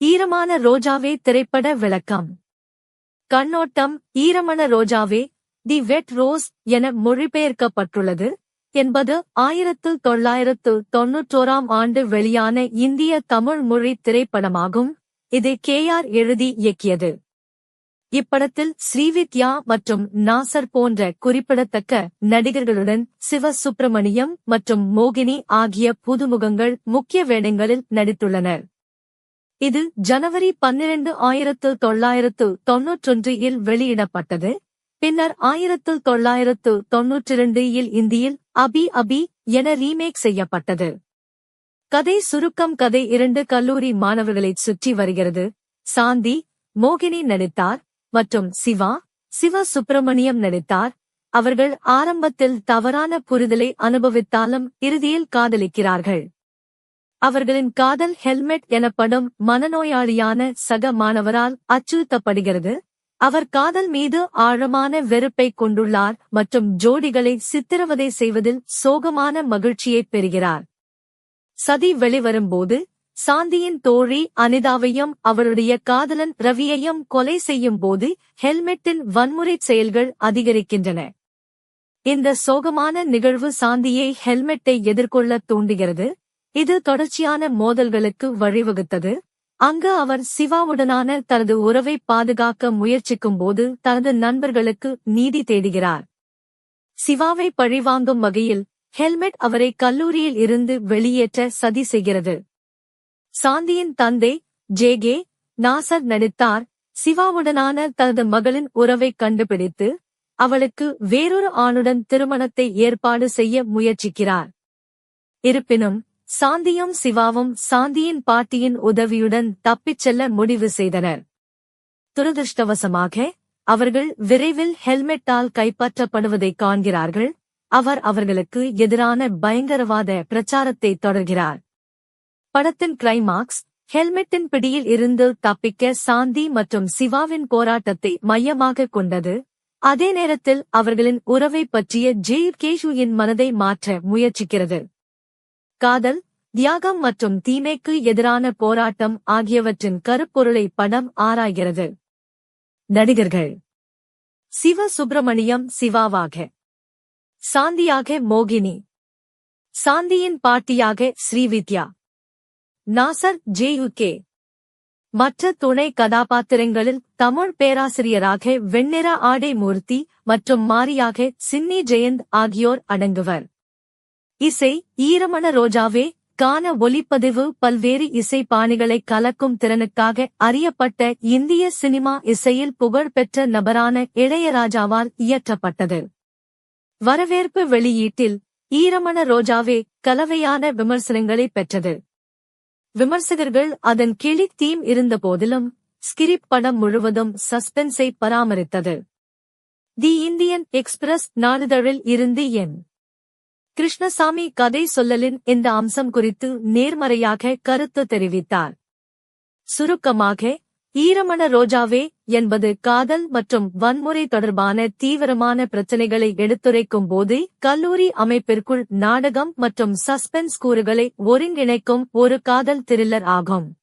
ஈரமான ரோஜாவே திரைப்பட விளக்கம். கண்ணோட்டம். ஈரமான ரோஜாவே தி வெட் ரோஸ் என மொழிபெயர்க்கப்பட்டுள்ளது என்பது 1991 ஆண்டு வெளியான இந்திய தமிழ் மொழி திரைப்படமாகும். இது KR எழுதி இயக்கியது. இப்படத்தில் ஸ்ரீவித்யா மற்றும் நாசர் போன்ற குறிப்பிடத்தக்க நடிகர்களுடன் சிவ சுப்பிரமணியம் மற்றும் மோகினி ஆகிய புதுமுகங்கள் முக்கிய வேடங்களில் நடித்துள்ளனர். இது ஜனவரி 12, 1991 இல் வெளியிடப்பட்டது. பின்னர் 1992 இல் இந்தியில் அபி அபி என ரீமேக் செய்யப்பட்டது. கதை சுருக்கம். கதை 2 கல்லூரி மாணவர்களைச் சுற்றி வருகிறது. சாந்தி, மோகினி நடித்தார் மற்றும் சிவ சுப்பிரமணியம் நடித்தார். அவர்கள் ஆரம்பத்தில் தவறான புரிதலை அனுபவித்தாலும் இறுதியில் காதலிக்கிறார்கள். அவர்களின் காதல் ஹெல்மெட் எனப்படும் மனநோயாளியான சக மாணவரால் அச்சுறுத்தப்படுகிறது. அவர் காதல் மீது ஆழமான வெறுப்பை கொண்டுள்ளார் மற்றும் ஜோடிகளை சித்திரவதை செய்வதில் சோகமான மகிழ்ச்சியைப் பெறுகிறார். சதி வெளிவரும்போது சாந்தியின் தோழி அனிதாவையும் அவருடைய காதலன் ரவியையும் கொலை செய்யும் போது ஹெல்மெட்டின் வன்முறைச் செயல்கள் அதிகரிக்கின்றன. இந்த சோகமான நிகழ்வு சாந்தியை ஹெல்மெட்டை எதிர்கொள்ளத் தூண்டுகிறது. இது தொடர்ச்சியான மோதல்களுக்கு வழிவகுத்தது. அங்கு அவர் சிவாவுடனான தனது உறவை பாதுகாக்க முயற்சிக்கும்போது தனது நண்பர்களுக்கு நீதி தேடுகிறார். சிவாவை பழிவாங்கும் வகையில் ஹெல்மெட் அவரை கல்லூரியில் இருந்து வெளியேற்ற சதி செய்கிறது. சாந்தியின் தந்தை ஜே நாசர் நடித்தார். சிவாவுடனான தனது மகளின் உறவை கண்டுபிடித்து அவளுக்கு வேறொரு ஆணுடன் திருமணத்தை ஏற்பாடு செய்ய முயற்சிக்கிறார். இருப்பினும் சாந்தியும் சிவாவும் சாந்தியின் பாட்டியின் உதவியுடன் தப்பிச் செல்ல முடிவு செய்தனர். துரதிருஷ்டவசமாக அவர்கள் விரைவில் ஹெல்மெட்டால் கைப்பற்றப்படுவதைக் காண்கிறார்கள். அவர் அவர்களுக்கு எதிரான பயங்கரவாத பிரச்சாரத்தை தொடர்கிறார். படத்தின் கிளைமாக்ஸ் ஹெல்மெட்டின் பிடியில் இருந்து தப்பிக்க சாந்தி மற்றும் சிவாவின் போராட்டத்தை மையமாகக் கொண்டது. அதே நேரத்தில் அவர்களின் உறவை பற்றிய கேஷுவின் மனதை மாற்ற முயற்சிக்கிறது. காதல், தியாகம் மற்றும் தீமைக்கு எதிரான போராட்டம் ஆகியவற்றின் கருப்பொருளை படம் ஆராய்கிறது. நடிகர்கள்: சிவ சுப்பிரமணியம் சிவாவாக, சாந்தியாக மோகினி, சாந்தியின் பாட்டியாக ஸ்ரீவித்யா, நாசர் JUK. மற்ற துணை கதாபாத்திரங்களில் தமிழ் பேராசிரியராக வெண்ணிற ஆடை மூர்த்தி மற்றும் மாரியாக சின்னி ஜெயந்த் ஆகியோர் அடங்குவர். இசை: ஈரமான ரோஜாவே கான ஒலிப்பதிவு பல்வேறு இசை பாணிகளை கலக்கும் திறனுக்காக அறியப்பட்ட இந்திய சினிமா இசையில் புகழ்பெற்ற நபரான இளையராஜாவால் இயற்றப்பட்டது. வரவேற்பு: வெளியீட்டில் ஈரமான ரோஜாவே கலவையான விமர்சனங்களை பெற்றது. விமர்சகர்கள் அதன் கிளிக் தீம் இருந்தபோதிலும் ஸ்கிரிப்ட் படம் முழுவதும் சஸ்பென்ஸை பராமரித்தது. தி இந்தியன் எக்ஸ்பிரஸ் நாளிதழில் இருந்து என். கிருஷ்ணசாமி கதை சொல்லலின் இந்த அம்சம் குறித்து நேர்மறையாக கருத்து தெரிவித்தார். சுருக்கமாக, ஈரமான ரோஜாவே என்பது காதல் மற்றும் வன்முறை தொடர்பான தீவிரமான பிரச்சினைகளை எடுத்துரைக்கும் போது கல்லூரி அமைப்பிற்குள் நாடகம் மற்றும் சஸ்பென்ஸ் கூறுகளை ஒருங்கிணைக்கும் ஒரு காதல் த்ரில்லர் ஆகும்.